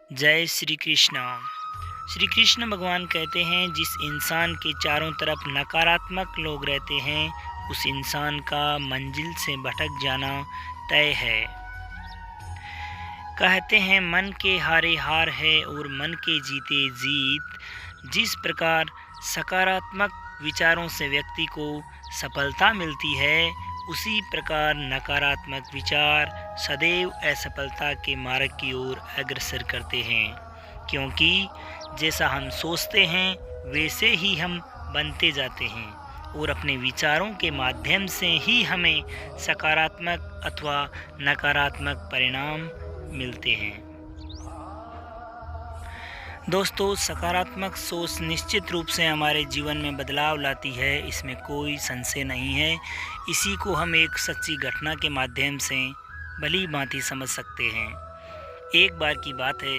जय श्री कृष्ण। श्री कृष्ण भगवान कहते हैं, जिस इंसान के चारों तरफ नकारात्मक लोग रहते हैं उस इंसान का मंजिल से भटक जाना तय है। कहते हैं मन के हारे हार है और मन के जीते जीत। जिस प्रकार सकारात्मक विचारों से व्यक्ति को सफलता मिलती है, उसी प्रकार नकारात्मक विचार सदैव असफलता के मार्ग की ओर अग्रसर करते हैं, क्योंकि जैसा हम सोचते हैं वैसे ही हम बनते जाते हैं और अपने विचारों के माध्यम से ही हमें सकारात्मक अथवा नकारात्मक परिणाम मिलते हैं। दोस्तों, सकारात्मक सोच निश्चित रूप से हमारे जीवन में बदलाव लाती है, इसमें कोई संशय नहीं है। इसी को हम एक सच्ची घटना के माध्यम से भली भांति समझ सकते हैं। एक बार की बात है,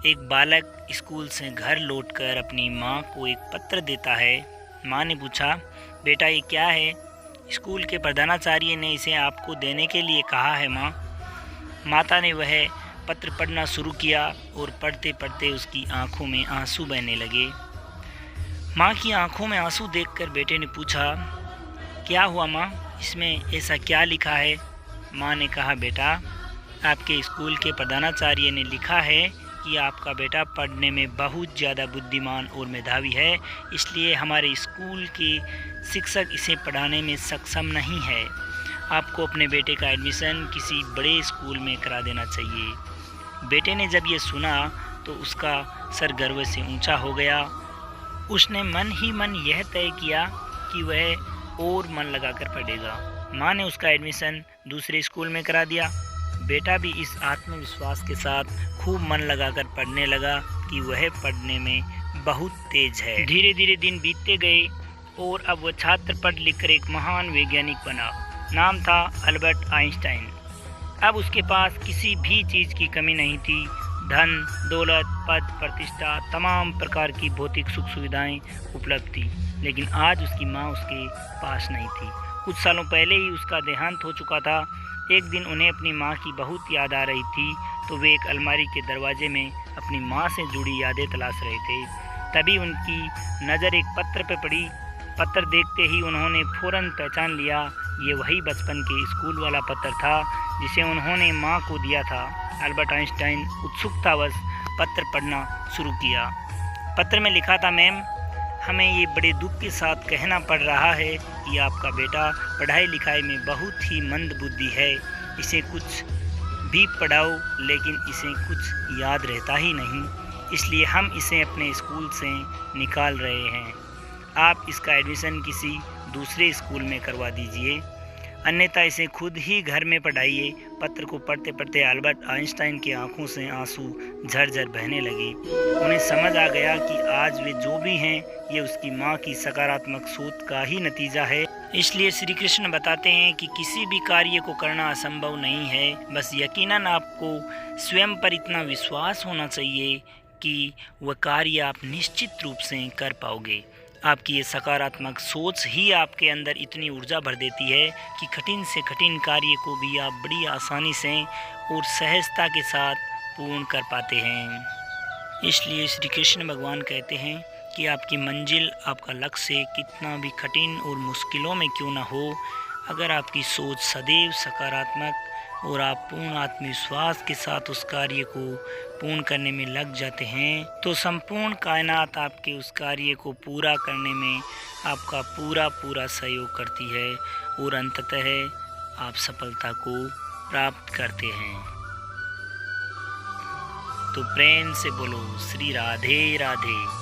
एक बालक स्कूल से घर लौटकर अपनी माँ को एक पत्र देता है। माँ ने पूछा, बेटा ये क्या है? स्कूल के प्रधानाचार्य ने इसे आपको देने के लिए कहा है माँ। माता ने वह पत्र पढ़ना शुरू किया और पढ़ते पढ़ते उसकी आंखों में आंसू बहने लगे। माँ की आंखों में आंसू देखकर बेटे ने पूछा, क्या हुआ माँ, इसमें ऐसा क्या लिखा है? माँ ने कहा, बेटा आपके स्कूल के प्रधानाचार्य ने लिखा है कि आपका बेटा पढ़ने में बहुत ज़्यादा बुद्धिमान और मेधावी है, इसलिए हमारे स्कूल के शिक्षक इसे पढ़ाने में सक्षम नहीं है। आपको अपने बेटे का एडमिशन किसी बड़े स्कूल में करा देना चाहिए। बेटे ने जब ये सुना तो उसका सर गर्व से ऊंचा हो गया। उसने मन ही मन यह तय किया कि वह और मन लगाकर पढ़ेगा। माँ ने उसका एडमिशन दूसरे स्कूल में करा दिया। बेटा भी इस आत्मविश्वास के साथ खूब मन लगाकर पढ़ने लगा कि वह पढ़ने में बहुत तेज है। धीरे धीरे दिन बीतते गए और अब वह छात्र पढ़ लिख कर एक महान वैज्ञानिक बना। नाम था अल्बर्ट आइंस्टाइन। अब उसके पास किसी भी चीज़ की कमी नहीं थी। धन, दौलत, पद, प्रतिष्ठा, तमाम प्रकार की भौतिक सुख सुविधाएं उपलब्ध थी, लेकिन आज उसकी माँ उसके पास नहीं थी। कुछ सालों पहले ही उसका देहांत हो चुका था। एक दिन उन्हें अपनी माँ की बहुत याद आ रही थी, तो वे एक अलमारी के दरवाजे में अपनी माँ से जुड़ी यादें तलाश रहे थे। तभी उनकी नज़र एक पत्र पर पड़ी। पत्र देखते ही उन्होंने फ़ौरन पहचान लिया, ये वही बचपन के स्कूल वाला पत्र था जिसे उन्होंने माँ को दिया था। अल्बर्ट आइंस्टाइन उत्सुकतावश पत्र पढ़ना शुरू किया। पत्र में लिखा था, मैम, हमें ये बड़े दुख के साथ कहना पड़ रहा है कि आपका बेटा पढ़ाई लिखाई में बहुत ही मंद बुद्धि है। इसे कुछ भी पढ़ाओ लेकिन इसे कुछ याद रहता ही नहीं, इसलिए हम इसे अपने स्कूल से निकाल रहे हैं। आप इसका एडमिशन किसी दूसरे स्कूल में करवा दीजिए, अन्यथा इसे खुद ही घर में पढ़ाइए। पत्र को पढ़ते पढ़ते अल्बर्ट आइंस्टाइन की आंखों से आंसू झरझर बहने लगे। उन्हें समझ आ गया कि आज वे जो भी हैं ये उसकी माँ की सकारात्मक सोच का ही नतीजा है। इसलिए श्री कृष्ण बताते हैं कि किसी भी कार्य को करना असंभव नहीं है, बस यकीनन आपको स्वयं पर इतना विश्वास होना चाहिए कि वह कार्य आप निश्चित रूप से कर पाओगे। आपकी ये सकारात्मक सोच ही आपके अंदर इतनी ऊर्जा भर देती है कि कठिन से कठिन कार्य को भी आप बड़ी आसानी से और सहजता के साथ पूर्ण कर पाते हैं। इसलिए श्री कृष्ण भगवान कहते हैं कि आपकी मंजिल, आपका लक्ष्य कितना भी कठिन और मुश्किलों में क्यों ना हो, अगर आपकी सोच सदैव सकारात्मक और आप पूर्ण आत्मविश्वास के साथ उस कार्य को पूर्ण करने में लग जाते हैं, तो संपूर्ण कायनात आपके उस कार्य को पूरा करने में आपका पूरा सहयोग करती है और अंततः आप सफलता को प्राप्त करते हैं। तो प्रेम से बोलो श्री राधे राधे।